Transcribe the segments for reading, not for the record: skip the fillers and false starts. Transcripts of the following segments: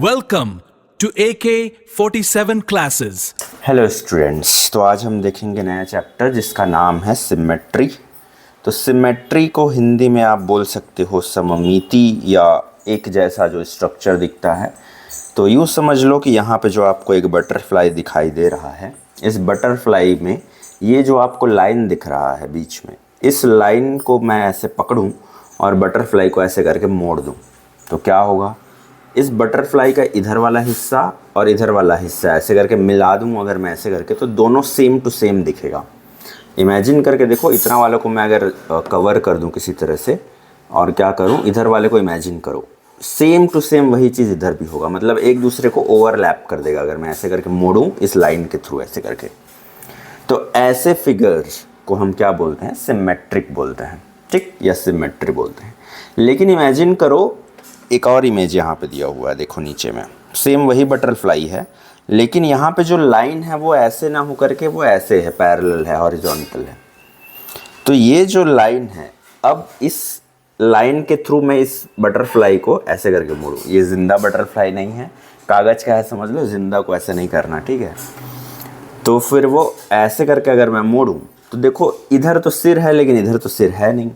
Welcome to AK-47 classes. Hello students, तो आज हम देखेंगे नया चैप्टर जिसका नाम है सिमेट्री। तो सिमेट्री को हिंदी में आप बोल सकते हो सममिति या एक जैसा जो स्ट्रक्चर दिखता है। तो यूँ समझ लो कि यहाँ पे जो आपको एक बटरफ्लाई दिखाई दे रहा है, इस बटरफ्लाई में ये जो आपको लाइन दिख रहा है बीच में, इस लाइन को मैं ऐसे पकड़ूँ और बटरफ्लाई को ऐसे करके मोड़ दूँ तो क्या होगा। इस बटरफ्लाई का इधर वाला हिस्सा और इधर वाला हिस्सा ऐसे करके मिला दूँ अगर मैं ऐसे करके, तो दोनों सेम टू सेम दिखेगा। इमेजिन करके देखो, इतना वाले को मैं अगर कवर कर दूँ किसी तरह से और क्या करूँ, इधर वाले को इमेजिन करो, सेम टू सेम वही चीज़ इधर भी होगा, मतलब एक दूसरे को ओवरलैप कर देगा अगर मैं ऐसे करके मोड़ूँ इस लाइन के थ्रू ऐसे करके। तो ऐसे फिगर्स को हम क्या बोलते हैं, सिमेट्रिक बोलते हैं, ठीक, या सिमेट्री बोलते हैं। लेकिन इमेजिन करो, एक और इमेज यहाँ पे दिया हुआ है, देखो नीचे में सेम वही बटरफ्लाई है, लेकिन यहाँ पे जो लाइन है वो ऐसे ना हो करके वो ऐसे है, पैरेलल है, हॉरिजॉन्टल है। तो ये जो लाइन है, अब इस लाइन के थ्रू मैं इस बटरफ्लाई को ऐसे करके मोड़ूँ, ये जिंदा बटरफ्लाई नहीं है, कागज़ का है समझ लो, जिंदा को ऐसे नहीं करना, ठीक है। तो फिर वो ऐसे करके अगर मैं मोड़ूँ तो देखो, इधर तो सिर है लेकिन इधर तो सिर है नहीं,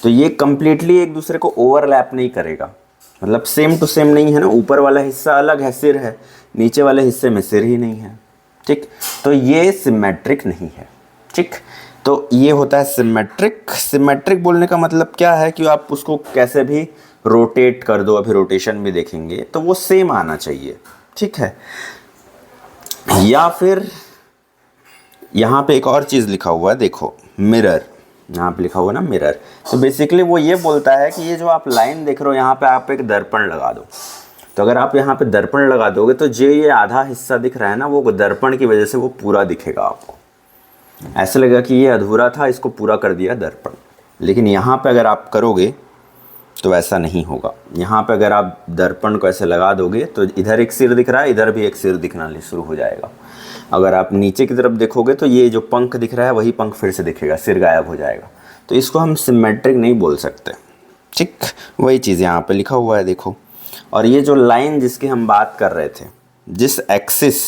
तो ये कम्प्लीटली एक दूसरे को ओवरलैप नहीं करेगा, मतलब सेम टू सेम नहीं है ना। ऊपर वाला हिस्सा अलग है, सिर है, नीचे वाले हिस्से में सिर ही नहीं है, ठीक। तो ये सिमेट्रिक नहीं है, ठीक। तो ये होता है सिमेट्रिक। सिमेट्रिक बोलने का मतलब क्या है कि आप उसको कैसे भी रोटेट कर दो, अभी रोटेशन भी देखेंगे, तो वो सेम आना चाहिए, ठीक है। या फिर यहाँ पे एक और चीज़ लिखा हुआ है, देखो मिरर, यहाँ पे लिखा हुआ है ना मिरर। तो बेसिकली वो ये बोलता है कि ये जो आप लाइन देख रहे हो, यहाँ पे आप एक दर्पण लगा दो। तो अगर आप यहाँ पे दर्पण लगा दोगे तो जो ये आधा हिस्सा दिख रहा है ना, वो दर्पण की वजह से वो पूरा दिखेगा आपको। ऐसा लगेगा कि ये अधूरा था, इसको पूरा कर दिया दर्पण। लेकिन यहाँ पे अगर आप करोगे तो ऐसा नहीं होगा। यहाँ पे अगर आप दर्पण को ऐसे लगा दोगे तो इधर एक सिर दिख रहा है, इधर भी एक सिर दिखना शुरू हो जाएगा। अगर आप नीचे की तरफ देखोगे तो ये जो पंख दिख रहा है वही पंख फिर से दिखेगा, सिर गायब हो जाएगा। तो इसको हम सिमेट्रिक नहीं बोल सकते, ठीक। वही चीज़ यहाँ पे लिखा हुआ है, देखो। और ये जो लाइन जिसकी हम बात कर रहे थे, जिस एक्सिस,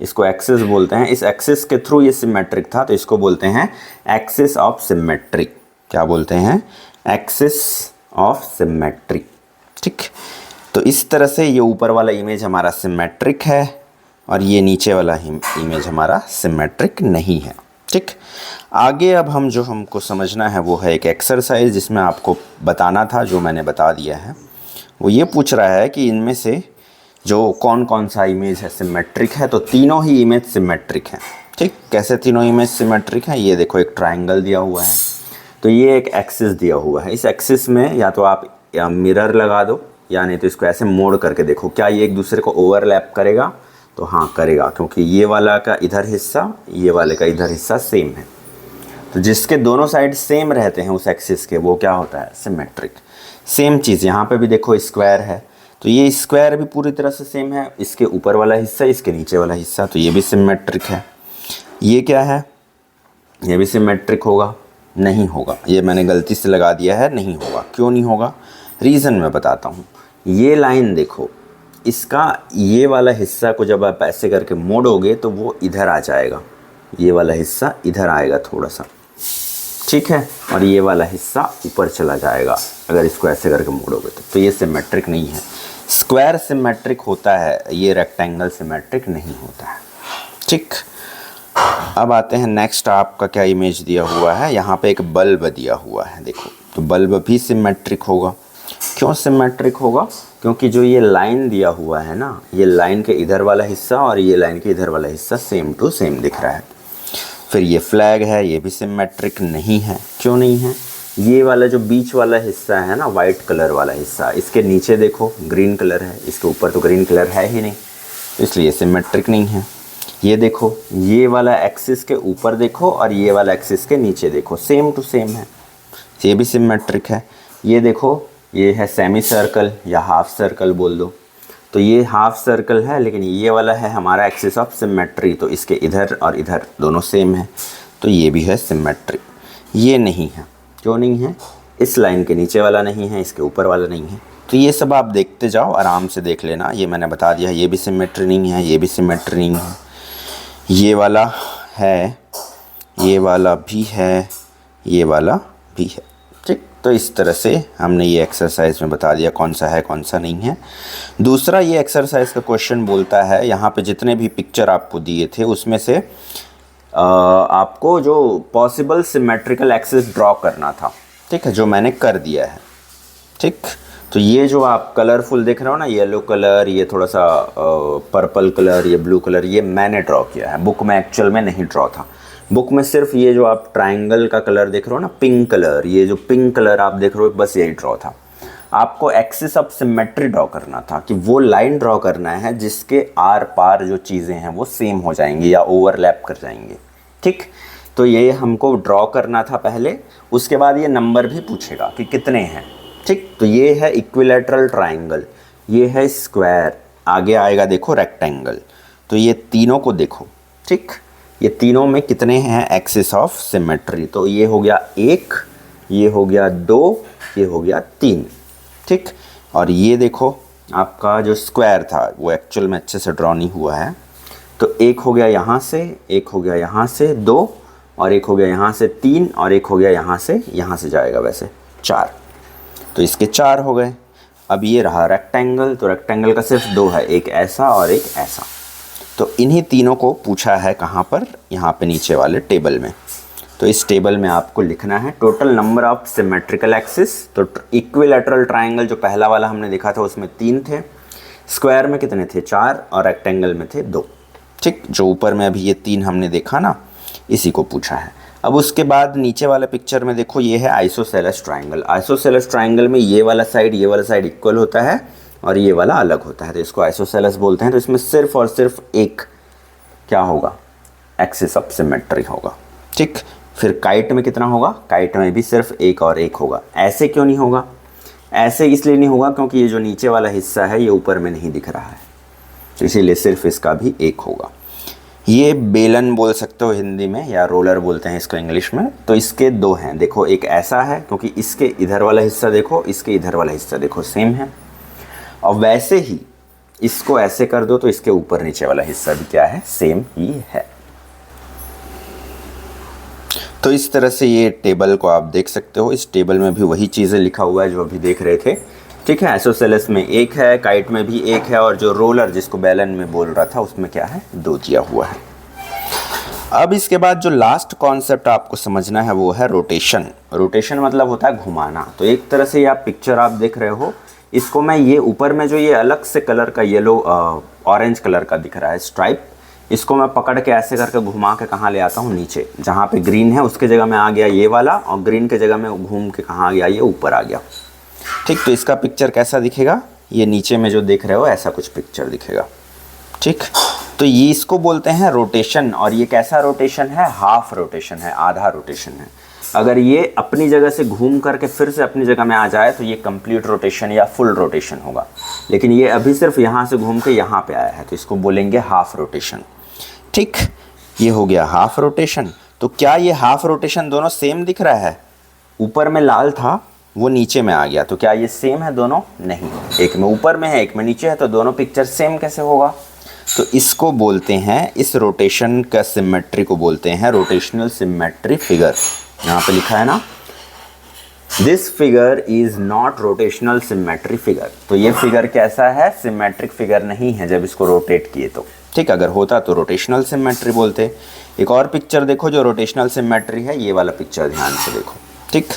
इसको एक्सिस बोलते हैं, इस एक्सिस के थ्रू ये सिमेट्रिक था, तो इसको बोलते हैं एक्सिस ऑफ सिमेट्री। क्या बोलते हैं? एक्सिस ऑफ सिमेट्री, ठीक। तो इस तरह से ये ऊपर वाला इमेज हमारा सिमेट्रिक है और ये नीचे वाला इमेज हमारा सिमेट्रिक नहीं है, ठीक। आगे अब हम जो हमको समझना है वो है एक एक्सरसाइज, जिसमें आपको बताना था, जो मैंने बता दिया है। वो ये पूछ रहा है कि इनमें से जो कौन कौन सा इमेज है सिमेट्रिक है। तो तीनों ही इमेज सिमेट्रिक हैं, ठीक। कैसे तीनों इमेज सिमेट्रिक हैं? ये देखो, एक ट्रायंगल दिया हुआ है, तो ये एक एक्सिस दिया हुआ है। इस एक्सिस में या तो आप मिरर लगा दो, या नहीं तो इसको ऐसे मोड़ करके देखो, क्या ये एक दूसरे को ओवरलैप करेगा? तो हाँ करेगा, क्योंकि ये वाला का इधर हिस्सा, ये वाले का इधर हिस्सा सेम है। तो जिसके दोनों साइड सेम रहते हैं उस एक्सिस के, वो क्या होता है? सिमेट्रिक। सेम चीज़ यहाँ पे भी देखो, स्क्वायर है, तो ये स्क्वायर भी पूरी तरह से सेम है, इसके ऊपर वाला हिस्सा, इसके नीचे वाला हिस्सा, तो ये भी सिमेट्रिक है। ये क्या है? ये भी सिमेट्रिक होगा? नहीं होगा, ये मैंने गलती से लगा दिया है, नहीं होगा। क्यों नहीं होगा? रीज़न मैं बताता हूँ। ये लाइन देखो, इसका ये वाला हिस्सा को जब आप ऐसे करके मोड़ोगे तो वो इधर आ जाएगा, ये वाला हिस्सा इधर आएगा थोड़ा सा, ठीक है, और ये वाला हिस्सा ऊपर चला जाएगा अगर इसको ऐसे करके मोड़ोगे तो ये सिमेट्रिक नहीं है। स्क्वायर सिमेट्रिक होता है, ये रेक्टेंगल सिमेट्रिक नहीं होता है, ठीक। अब आते हैं नेक्स्ट, आपका क्या इमेज दिया हुआ है, यहाँ पे एक बल्ब दिया हुआ है, देखो। तो बल्ब भी सिमेट्रिक होगा। क्यों सिमेट्रिक होगा? क्योंकि जो ये लाइन दिया हुआ है ना, ये लाइन के इधर वाला हिस्सा और ये लाइन के इधर वाला हिस्सा सेम टू सेम दिख रहा है। फिर ये फ्लैग है, ये भी सिमेट्रिक नहीं है। क्यों नहीं है? ये वाला जो बीच वाला हिस्सा है ना, वाइट कलर वाला हिस्सा, इसके नीचे देखो ग्रीन कलर है, इसके ऊपर तो ग्रीन कलर है ही नहीं, तो इसलिए सिमेट्रिक नहीं है। ये देखो, ये वाला एक्सिस के ऊपर देखो और ये वाला एक्सिस के नीचे देखो, सेम टू सेम है, ये भी सिमेट्रिक है। ये देखो, ये है सेमी सर्कल या हाफ सर्कल बोल दो, तो ये हाफ सर्कल है, लेकिन ये वाला है हमारा एक्सिस ऑफ सिमेट्री, तो इसके इधर और इधर दोनों सेम है, तो ये भी है सिमेट्रिक। ये नहीं है। क्यों नहीं है? इस लाइन के नीचे वाला नहीं है, इसके ऊपर वाला नहीं है, तो ये सब आप देखते जाओ, आराम से देख लेना। ये मैंने बता दिया, ये भी सिमेट्री नहीं है, ये भी सिमेट्री नहीं है, ये वाला है, ये वाला भी है, ये वाला भी है। ठीक, तो इस तरह से हमने ये एक्सरसाइज में बता दिया कौन सा है कौन सा नहीं है। दूसरा, ये एक्सरसाइज का क्वेश्चन बोलता है यहाँ पे जितने भी पिक्चर आपको दिए थे उसमें से आपको जो पॉसिबल सिमेट्रिकल एक्सिस ड्रॉ करना था। ठीक है, जो मैंने कर दिया है। ठीक, तो ये जो आप कलरफुल देख रहे हो ना, येलो कलर, ये थोड़ा सा पर्पल कलर, ये ब्लू कलर, ये मैंने ड्रॉ किया है। बुक में एक्चुअल में नहीं ड्रॉ था। बुक में सिर्फ ये जो आप ट्रायंगल का कलर देख रहे हो ना, पिंक कलर, ये जो पिंक कलर आप देख रहे हो, बस यही ड्रॉ था। आपको एक्सिस ऑफ सिमेट्री ड्रॉ करना था, कि वो लाइन ड्रॉ करना है जिसके आर पार जो चीज़ें हैं वो सेम हो जाएंगी या ओवरलैप कर जाएंगे। ठीक, तो ये हमको ड्रॉ करना था पहले, उसके बाद ये नंबर भी पूछेगा कि कितने हैं। ठीक, तो ये है इक्विलैटरल ट्रायंगल, ये है स्क्वायर, आगे आएगा देखो रेक्टेंगल। तो ये तीनों को देखो। ठीक, ये तीनों में कितने हैं एक्सिस ऑफ सिमेट्री? तो ये हो गया 1, ये हो गया 2, ये हो गया 3। ठीक, और ये देखो आपका जो स्क्वायर था वो एक्चुअल में अच्छे से ड्रॉ नहीं हुआ है। तो एक हो गया यहाँ से, एक हो गया यहाँ से 2, और एक हो गया यहाँ से 3, और एक हो गया यहाँ से जाएगा वैसे 4। तो इसके 4 हो गए। अब ये रहा रेक्टेंगल, तो रेक्टेंगल का सिर्फ 2 है, एक ऐसा और एक ऐसा। तो इन्हीं तीनों को पूछा है कहाँ पर? यहाँ पे नीचे वाले टेबल में। तो इस टेबल में आपको लिखना है total number of symmetrical axis. तो इक्विलैटरल ट्रायंगल जो पहला वाला हमने देखा था उसमें 3 थे, स्क्वायर में कितने थे? 4, और रेक्टेंगल में थे 2। ठीक, जो ऊपर में अभी ये 3 हमने देखा ना, इसी को पूछा है। अब उसके बाद नीचे वाला पिक्चर में देखो, ये है आइसोसेलेस ट्रायंगल। आइसोसेलेस ट्रायंगल में ये वाला साइड इक्वल होता है और ये वाला अलग होता है, तो इसको आइसोसेलेस बोलते हैं। तो इसमें सिर्फ और सिर्फ एक क्या होगा? एक्सिस ऑफ सिमेट्री होगा। ठीक, फिर काइट में कितना होगा? काइट में भी सिर्फ एक और एक होगा। ऐसे क्यों नहीं होगा? ऐसे इसलिए नहीं होगा क्योंकि ये जो नीचे वाला हिस्सा है ये ऊपर में नहीं दिख रहा है, तो इसीलिए सिर्फ इसका भी एक होगा। ये बेलन बोल सकते हो हिंदी में, या रोलर बोलते हैं इसको इंग्लिश में। तो इसके 2 हैं, देखो एक ऐसा है क्योंकि इसके इधर वाला हिस्सा देखो, इसके इधर वाला हिस्सा देखो सेम है, और वैसे ही इसको ऐसे कर दो तो इसके ऊपर नीचे वाला हिस्सा भी क्या है? सेम ही है। तो इस तरह से ये टेबल को आप देख सकते हो। इस टेबल में भी वही चीज़ें लिखा हुआ है जो अभी देख रहे थे। ठीक है, आइसोसेलेस में 1 है, काइट में भी 1 है, और जो रोलर जिसको बेलन में बोल रहा था उसमें क्या है? 2 दिया हुआ है। अब इसके बाद जो लास्ट कॉन्सेप्ट आपको समझना है वो है रोटेशन। रोटेशन मतलब होता है घुमाना। तो एक तरह से ये आप पिक्चर आप देख रहे हो, इसको मैं ये ऊपर में जो ये अलग से कलर का येलो ऑरेंज कलर का दिख रहा है स्ट्राइप, इसको मैं पकड़ के ऐसे करके घुमा के कहाँ ले आता हूँ? नीचे। जहाँ पे ग्रीन है उसके जगह में आ गया ये वाला, और ग्रीन के जगह में घूम के कहाँ आ गया? ये ऊपर आ गया। ठीक, तो इसका पिक्चर कैसा दिखेगा? ये नीचे में जो देख रहे हो ऐसा कुछ पिक्चर दिखेगा। ठीक, तो ये इसको बोलते हैं रोटेशन। और ये कैसा रोटेशन है? हाफ रोटेशन है, आधा रोटेशन है। अगर ये अपनी जगह से घूम करके फिर से अपनी जगह में आ जाए तो ये कंप्लीट रोटेशन या फुल रोटेशन होगा, लेकिन ये अभी सिर्फ यहाँ से घूम के यहाँ पे आया है, तो इसको बोलेंगे हाफ रोटेशन। ठीक, ये हो गया हाफ रोटेशन। तो क्या ये हाफ रोटेशन दोनों सेम दिख रहा है? ऊपर में लाल था वो नीचे में आ गया, तो क्या ये सेम है दोनों? नहीं, एक में ऊपर में है एक में नीचे है, तो दोनों पिक्चर सेम कैसे होगा? तो इसको बोलते हैं, इस रोटेशन का सिमेट्री को बोलते हैं रोटेशनल सिमेट्री फिगर। यहाँ पे लिखा है ना, this figure is not rotational symmetry figure. तो ये फिगर कैसा है? सिमेट्रिक फिगर नहीं है जब इसको रोटेट किए तो। ठीक, अगर होता तो रोटेशनल सिमेट्री बोलते। एक और पिक्चर देखो जो रोटेशनल सिमेट्री है, ये वाला पिक्चर ध्यान से देखो। ठीक,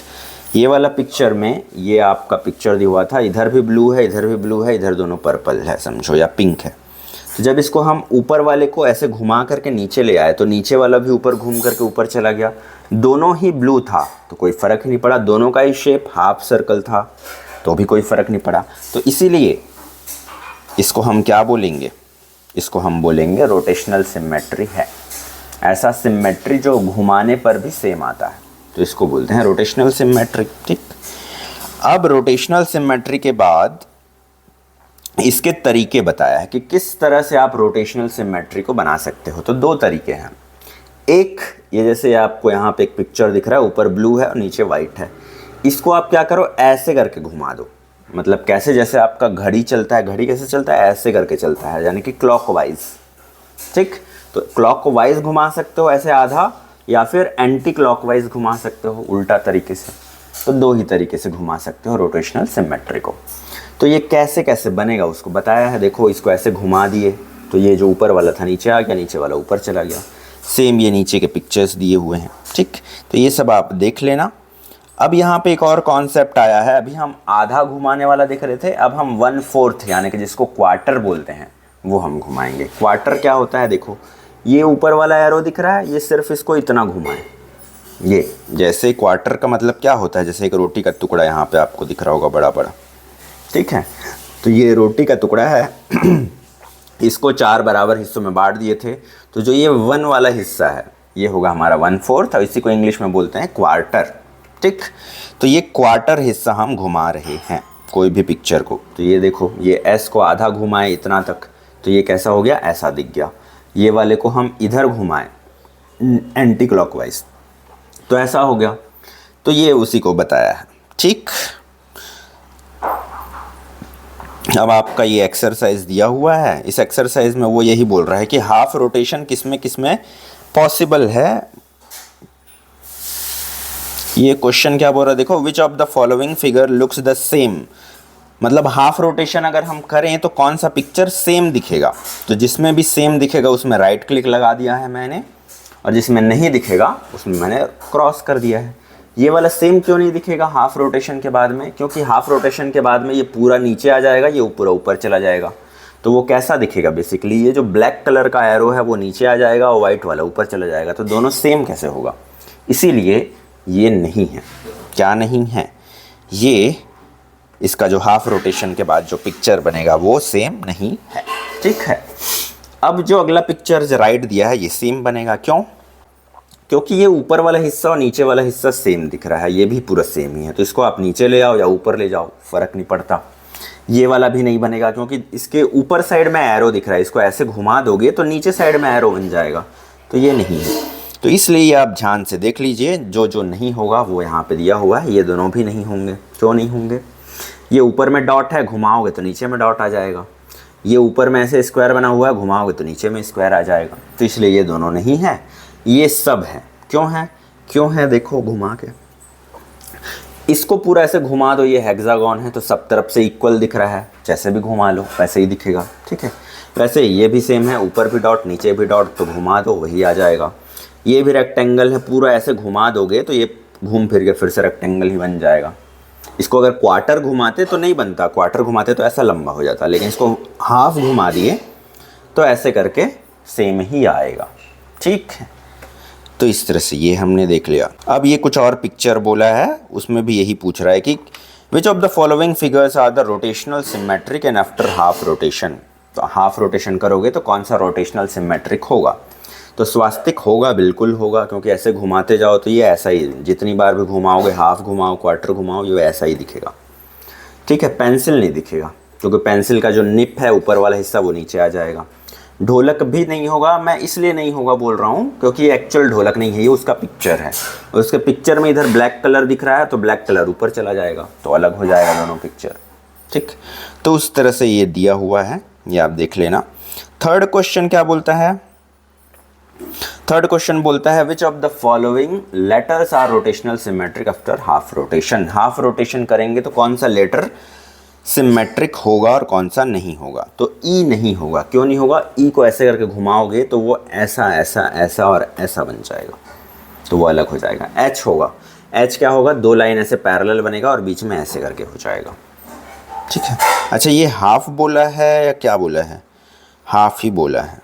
ये वाला पिक्चर में ये आपका पिक्चर दिया हुआ था, इधर भी ब्लू है, इधर भी ब्लू है, इधर दोनों पर्पल है समझो, या पिंक है। तो जब इसको हम ऊपर वाले को ऐसे घुमा करके नीचे ले आए तो नीचे वाला भी ऊपर घूम करके ऊपर चला गया। दोनों ही ब्लू था तो कोई फ़र्क ही नहीं पड़ा, दोनों का ही शेप हाफ सर्कल था तो भी कोई फ़र्क नहीं पड़ा। तो इसीलिए इसको हम क्या बोलेंगे? इसको हम बोलेंगे रोटेशनल सिमेट्री है। ऐसा सिमेट्री जो घुमाने पर भी सेम आता है, तो इसको बोलते हैं रोटेशनल सिमेट्री। ठीक, अब रोटेशनल सिमेट्री के बाद इसके तरीके बताया है कि किस तरह से आप रोटेशनल सिमेट्री को बना सकते हो। तो 2 तरीके हैं। एक, ये जैसे आपको यहाँ पे एक पिक्चर दिख रहा है, ऊपर ब्लू है और नीचे वाइट है, इसको आप क्या करो? ऐसे करके घुमा दो। मतलब कैसे, जैसे आपका घड़ी चलता है, घड़ी कैसे चलता है, ऐसे करके चलता है, यानी कि क्लॉकवाइज। ठीक, तो क्लॉकवाइज घुमा सकते हो ऐसे आधा, या फिर एंटी क्लॉकवाइज घुमा सकते हो उल्टा तरीके से। तो दो ही तरीके से घुमा सकते हो रोटेशनल सिमेट्री को। तो ये कैसे कैसे बनेगा उसको बताया है। देखो इसको ऐसे घुमा दिए तो ये जो ऊपर वाला था नीचे आ गया, नीचे वाला ऊपर चला गया। सेम ये नीचे के पिक्चर्स दिए हुए हैं। ठीक, तो ये सब आप देख लेना। अब यहाँ पे एक और कॉन्सेप्ट आया है। अभी हम आधा घुमाने वाला देख रहे थे, अब हम 1/4 यानी कि जिसको क्वार्टर बोलते हैं वो हम घुमाएंगे। क्वार्टर क्या होता है, देखो ये ऊपर वाला एरो दिख रहा है, ये सिर्फ इसको इतना घुमाए। ये जैसे क्वार्टर का मतलब क्या होता है, जैसे एक रोटी का टुकड़ा यहाँ पे आपको दिख रहा होगा बड़ा बड़ा। ठीक है, तो ये रोटी का टुकड़ा है इसको 4 बराबर हिस्सों में बांट दिए थे। तो जो ये 1 वाला हिस्सा है ये होगा हमारा 1/4 और इसी को इंग्लिश में बोलते हैं क्वार्टर। ठीक, तो ये क्वार्टर हिस्सा हम घुमा रहे हैं कोई भी पिक्चर को। तो ये देखो ये एस को आधा घुमाए इतना तक, तो ये कैसा हो गया, ऐसा दिख गया। ये वाले को हम इधर घुमाए एंटी क्लॉकवाइज, तो ऐसा हो गया। तो ये उसी को बताया है। ठीक, अब आपका ये एक्सरसाइज दिया हुआ है। इस एक्सरसाइज में वो यही बोल रहा है कि हाफ रोटेशन किसमें पॉसिबल है। ये क्वेश्चन क्या बोल रहा है, देखो विच of the following figure looks the same. मतलब हाफ रोटेशन अगर हम करें तो कौन सा पिक्चर सेम दिखेगा। तो जिसमें भी सेम दिखेगा उसमें राइट क्लिक लगा दिया है मैंने, और जिसमें नहीं दिखेगा उसमें मैंने क्रॉस कर दिया है। ये वाला सेम क्यों नहीं दिखेगा हाफ रोटेशन के बाद में, क्योंकि हाफ रोटेशन के बाद में ये पूरा नीचे आ जाएगा, ये पूरा ऊपर चला जाएगा। तो वो कैसा दिखेगा, बेसिकली ये जो ब्लैक कलर का एरो है वो नीचे आ जाएगा और वाइट वाला ऊपर चला जाएगा। तो दोनों सेम कैसे होगा, इसीलिए ये नहीं है। क्या नहीं है, ये इसका जो हाफ रोटेशन के बाद जो पिक्चर बनेगा वो सेम नहीं है। ठीक है, अब जो अगला पिक्चर जो राइट दिया है ये सेम बनेगा। क्यों, क्योंकि ये ऊपर वाला हिस्सा और नीचे वाला हिस्सा सेम दिख रहा है, ये भी पूरा सेम ही है। तो इसको आप नीचे ले आओ या ऊपर ले जाओ, फ़र्क नहीं पड़ता। ये वाला भी नहीं बनेगा क्योंकि इसके ऊपर साइड में एरो दिख रहा है, इसको ऐसे घुमा दोगे तो नीचे साइड में एरो बन जाएगा, तो ये नहीं है। तो इसलिए ये आप ध्यान से देख लीजिए, जो जो नहीं होगा वो यहाँ पे दिया हुआ है। ये दोनों भी नहीं होंगे। क्यों नहीं होंगे, ये ऊपर में डॉट है, घुमाओगे तो नीचे में डॉट आ जाएगा। ये ऊपर में ऐसे स्क्वायर बना हुआ है, घुमाओगे तो नीचे में स्क्वायर आ जाएगा। तो इसलिए ये दोनों नहीं है, ये सब है। क्यों है, क्यों है, देखो घुमा के इसको पूरा ऐसे घुमा दो, ये हेक्सागोन है तो सब तरफ से इक्वल दिख रहा है, जैसे भी घुमा लो वैसे ही दिखेगा। ठीक है, वैसे ये भी सेम है, ऊपर भी डॉट नीचे भी डॉट, तो घुमा दो वही आ जाएगा। ये भी रेक्टेंगल है, पूरा ऐसे घुमा दोगे तो ये घूम फिर के फिर से रेक्टेंगल ही बन जाएगा। इसको अगर क्वार्टर घुमाते तो नहीं बनता, क्वार्टर घुमाते तो ऐसा लंबा हो जाता, लेकिन इसको हाफ घुमा दिए तो ऐसे करके सेम ही आएगा। ठीक है, तो इस तरह से ये हमने देख लिया। अब ये कुछ और पिक्चर बोला है, उसमें भी यही पूछ रहा है कि which of the following figures are the rotational symmetric and after half rotation. तो हाफ रोटेशन करोगे तो कौन सा रोटेशनल सिमेट्रिक होगा, तो स्वास्तिक होगा, बिल्कुल होगा, क्योंकि ऐसे घुमाते जाओ तो ये ऐसा ही, जितनी बार भी घुमाओगे, हाफ घुमाओ क्वार्टर घुमाओ, ये ऐसा ही दिखेगा। ठीक है, पेंसिल नहीं दिखेगा क्योंकि पेंसिल का जो निप है ऊपर वाला हिस्सा वो नीचे आ जाएगा। ढोलक भी नहीं होगा, मैं इसलिए नहीं होगा बोल रहा हूँ क्योंकि ये एक्चुअल ढोलक नहीं है, ये उसका पिक्चर है। और उसके पिक्चर में इधर ब्लैक कलर दिख रहा है तो ब्लैक कलर ऊपर चला जाएगा, तो अलग हो जाएगा दोनों पिक्चर। ठीक, तो उस तरह से ये दिया हुआ है, ये आप देख लेना। थर्ड क्वेश्चन क्या बोलता है, थर्ड क्वेश्चन बोलता है which of the following letters are rotational symmetric after half rotation. Half rotation करेंगे तो कौन सा लेटर सिमेट्रिक होगा और कौन सा नहीं होगा। तो ई नहीं होगा। क्यों नहीं होगा, ई को ऐसे करके घुमाओगे तो वो ऐसा ऐसा ऐसा और ऐसा बन जाएगा, तो वो अलग हो जाएगा। एच होगा, एच क्या होगा, दो लाइन ऐसे पैरेलल बनेगा और बीच में ऐसे करके हो जाएगा। ठीक है, अच्छा ये हाफ बोला है या क्या बोला है, हाफ ही बोला है।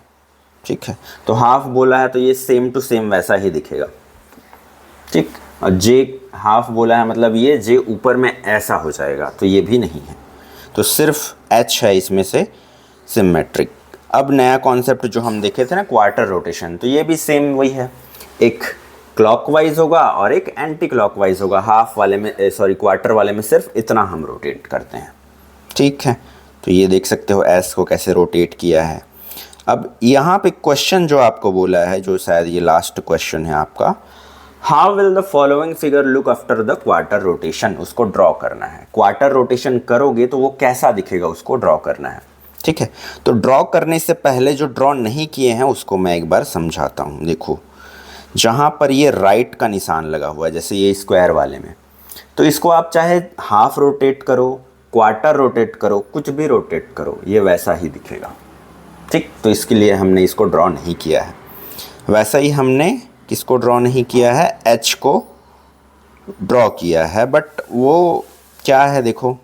ठीक है, तो हाफ बोला है तो ये सेम टू सेम वैसा ही दिखेगा। ठीक, और जे हाफ बोला है मतलब ये जे ऊपर में ऐसा हो जाएगा, तो ये भी नहीं है। तो सिर्फ एच है इसमें से सिमेट्रिक। अब नया कॉन्सेप्ट जो हम देखे थे ना, क्वार्टर रोटेशन, तो ये भी सेम वही है, एक क्लॉकवाइज होगा और एक एंटी क्लॉकवाइज होगा। हाफ वाले में क्वार्टर वाले में सिर्फ इतना हम रोटेट करते हैं। ठीक है, तो ये देख सकते हो एस को कैसे रोटेट किया है। अब यहाँ पे क्वेश्चन जो आपको बोला है, जो शायद ये लास्ट क्वेश्चन है आपका, how will the following figure look after the quarter rotation, उसको ड्रॉ करना है। क्वार्टर रोटेशन करोगे तो वो कैसा दिखेगा उसको ड्रॉ करना है, ठीक है। तो ड्रॉ करने से पहले जो ड्रॉ नहीं किए हैं उसको मैं एक बार समझाता हूँ। देखो जहाँ पर ये राइट का निशान लगा हुआ है, जैसे ये स्क्वायर वाले में, तो इसको आप चाहे हाफ रोटेट करो, क्वार्टर रोटेट करो, कुछ भी रोटेट करो, ये वैसा ही दिखेगा, ठीक। तो इसके लिए हमने इसको ड्रॉ नहीं किया है। वैसा ही हमने किसको ड्रॉ नहीं किया है, एच को ड्रॉ किया है, बट वो क्या है, देखो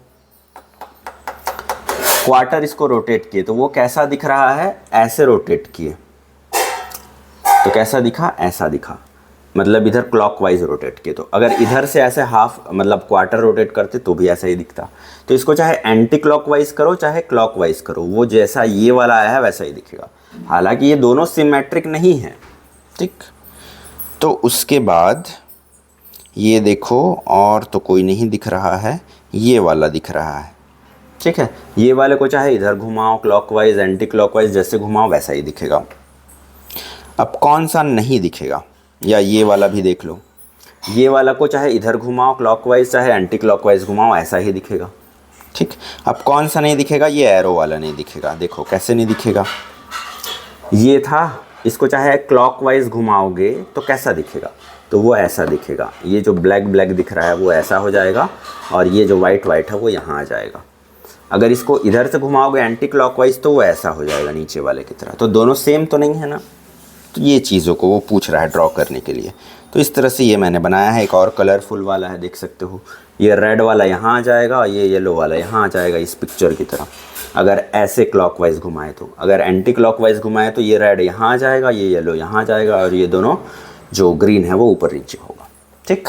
क्वार्टर इसको रोटेट किए तो वो कैसा दिख रहा है, ऐसे रोटेट किए तो कैसा दिखा, ऐसा दिखा, मतलब इधर क्लॉकवाइज रोटेट किए। तो अगर इधर से ऐसे हाफ मतलब क्वार्टर रोटेट करते तो भी ऐसा ही दिखता। तो इसको चाहे एंटी क्लॉकवाइज करो चाहे क्लॉकवाइज करो, वो जैसा ये वाला आया है वैसा ही दिखेगा। हालांकि ये दोनों सिमेट्रिक नहीं है, ठीक। तो उसके बाद ये देखो, और तो कोई नहीं दिख रहा है, ये वाला दिख रहा है, ठीक है। ये वाले को चाहे इधर घुमाओ क्लॉकवाइज, एंटी क्लॉकवाइज, जैसे घुमाओ वैसा ही दिखेगा। अब कौन सा नहीं दिखेगा, या ये वाला भी देख लो, ये वाला को चाहे इधर घुमाओ क्लॉकवाइज चाहे एंटी क्लॉकवाइज घुमाओ ऐसा ही दिखेगा, ठीक। अब कौन सा नहीं दिखेगा, ये एरो वाला नहीं दिखेगा। देखो कैसे नहीं दिखेगा, ये था, इसको चाहे क्लॉकवाइज घुमाओगे तो कैसा दिखेगा, तो वो ऐसा दिखेगा। ये जो ब्लैक ब्लैक दिख रहा है वो ऐसा हो जाएगा, और ये जो वाइट वाइट है वो यहाँ आ जाएगा। अगर इसको इधर से घुमाओगे एंटी क्लॉकवाइज तो वो ऐसा हो जाएगा नीचे वाले की तरह। तो दोनों सेम तो नहीं है ना, तो ये चीज़ों को वो पूछ रहा है ड्रॉ करने के लिए। तो इस तरह से ये मैंने बनाया है। एक और कलरफुल वाला है, देख सकते हो, ये रेड वाला यहाँ आ जाएगा और ये येलो वाला यहाँ आ जाएगा इस पिक्चर की तरह। अगर ऐसे क्लॉकवाइज घुमाए तो, अगर एंटी क्लॉकवाइज घुमाए तो ये रेड यहाँ आ जाएगा, ये येलो यहाँ आ जाएगा, और ये दोनों जो ग्रीन है वो ऊपर नीचे होगा, ठीक।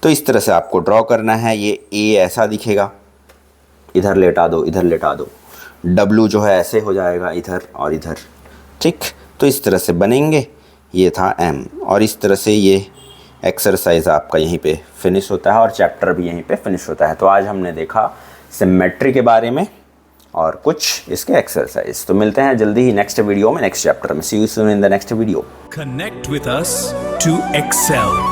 तो इस तरह से आपको ड्रॉ करना है। ये ए ऐसा दिखेगा, इधर लेटा दो इधर लेटा दो, डब्लू जो है ऐसे हो जाएगा इधर और इधर, ठीक। तो इस तरह से बनेंगे। ये था एम, और इस तरह से ये एक्सरसाइज आपका यहीं पे फिनिश होता है और चैप्टर भी यहीं पे फिनिश होता है। तो आज हमने देखा सिमेट्री के बारे में और कुछ इसके एक्सरसाइज। तो मिलते हैं जल्दी ही नेक्स्ट वीडियो में, नेक्स्ट चैप्टर में। See you soon in the next video. Connect with us to excel.